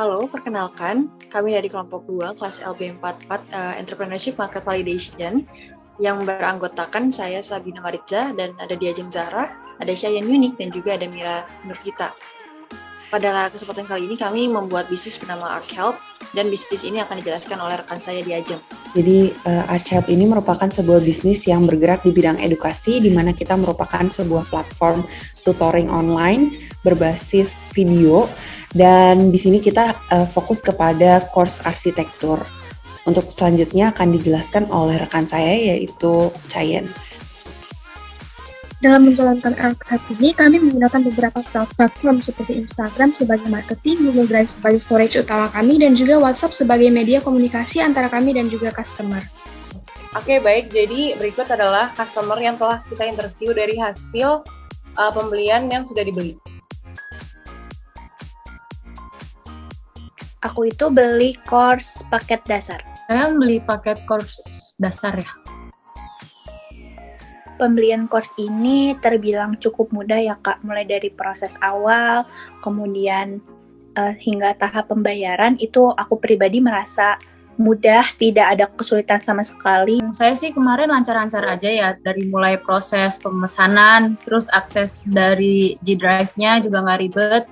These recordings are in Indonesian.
Halo, perkenalkan, kami dari kelompok 2 kelas LB44 Entrepreneurship Market Validation yang beranggotakan saya Sabina Maritza dan ada Diajeng Zahra, ada Syayan Yunik dan juga ada Mira Nurvita. Pada kesempatan kali ini kami membuat bisnis bernama ArchHelp dan bisnis ini akan dijelaskan oleh rekan saya Diajeng. Jadi ArchHelp ini merupakan sebuah bisnis yang bergerak di bidang edukasi di mana kita merupakan sebuah platform tutoring online berbasis video dan di sini kita fokus kepada course arsitektur. Untuk selanjutnya akan dijelaskan oleh rekan saya yaitu Chayen. Dalam menjalankan ArchHelp ini, kami menggunakan beberapa platform seperti Instagram sebagai marketing, Google Drive sebagai storage utama kami, dan juga WhatsApp sebagai media komunikasi antara kami dan juga customer. Oke, baik. Jadi berikut adalah customer yang telah kita interview dari hasil pembelian yang sudah dibeli. Aku itu beli course paket dasar. Saya beli paket course dasar ya. Pembelian course ini terbilang cukup mudah ya Kak, mulai dari proses awal, kemudian hingga tahap pembayaran itu aku pribadi merasa mudah, tidak ada kesulitan sama sekali. Saya sih kemarin lancar-lancar aja ya, dari mulai proses pemesanan, terus akses dari G-Drive-nya juga nggak ribet.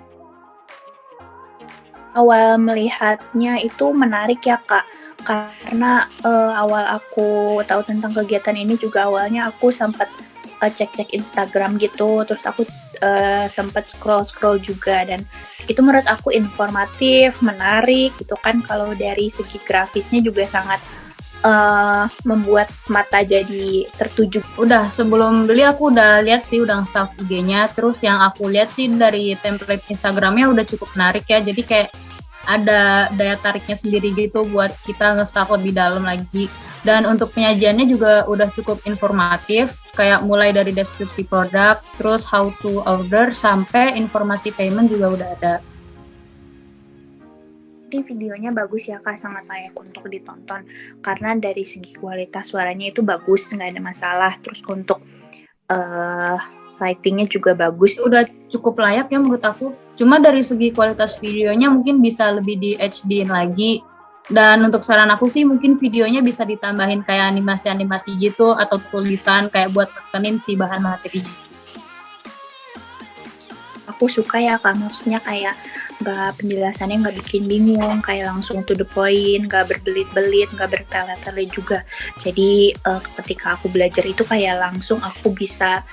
Awal melihatnya itu menarik ya Kak, karena awal aku tahu tentang kegiatan ini juga awalnya aku sempat cek-cek Instagram gitu, terus aku sempat scroll juga dan itu menurut aku informatif, menarik gitu kan. Kalau dari segi grafisnya juga sangat membuat mata jadi tertuju. Udah sebelum beli aku udah lihat sih, udah nge-stalk IG-nya, terus yang aku lihat sih dari template Instagramnya udah cukup menarik ya, jadi kayak ada daya tariknya sendiri gitu buat kita nge-stalk lebih dalam lagi. Dan untuk penyajiannya juga udah cukup informatif, kayak mulai dari deskripsi produk, terus how to order, sampai informasi payment juga udah ada. Ini videonya bagus ya Kak, sangat layak untuk ditonton karena dari segi kualitas suaranya itu bagus, nggak ada masalah. Terus untuk lightingnya juga bagus. Udah cukup layak ya menurut aku. Cuma dari segi kualitas videonya mungkin bisa lebih di HD-in lagi. Dan untuk saran aku sih mungkin videonya bisa ditambahin kayak animasi-animasi gitu atau tulisan kayak buat nekenin si bahan materi. Aku suka ya Kak, maksudnya kayak penjelasannya nggak bikin bingung, kayak langsung to the point, nggak berbelit-belit, nggak bertele-tele juga. Jadi ketika aku belajar itu kayak langsung aku bisa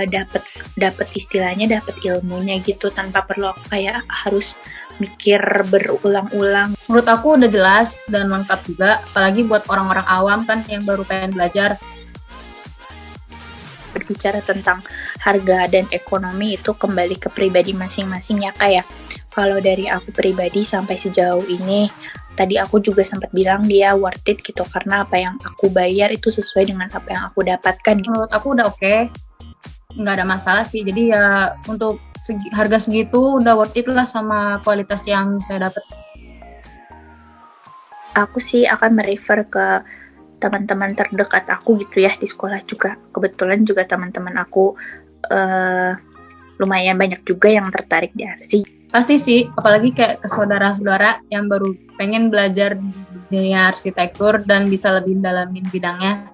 dapat istilahnya, dapat ilmunya gitu tanpa perlu aku kayak harus mikir berulang-ulang. Menurut aku udah jelas dan lengkap juga, apalagi buat orang-orang awam kan yang baru pengen belajar. Berbicara tentang harga dan ekonomi itu kembali ke pribadi masing-masing ya Kak ya. Kalau dari aku pribadi sampai sejauh ini, tadi aku juga sempat bilang dia worth it gitu karena apa yang aku bayar itu sesuai dengan apa yang aku dapatkan. Menurut aku udah oke. Nggak ada masalah sih, jadi ya untuk harga segitu udah worth it lah sama kualitas yang saya dapat. Aku sih akan merefer ke teman-teman terdekat aku gitu ya di sekolah juga. Kebetulan juga teman-teman aku lumayan banyak juga yang tertarik di Arsi. Pasti sih, apalagi kayak ke saudara-saudara yang baru pengen belajar dunia arsitektur dan bisa lebih dalamin bidangnya.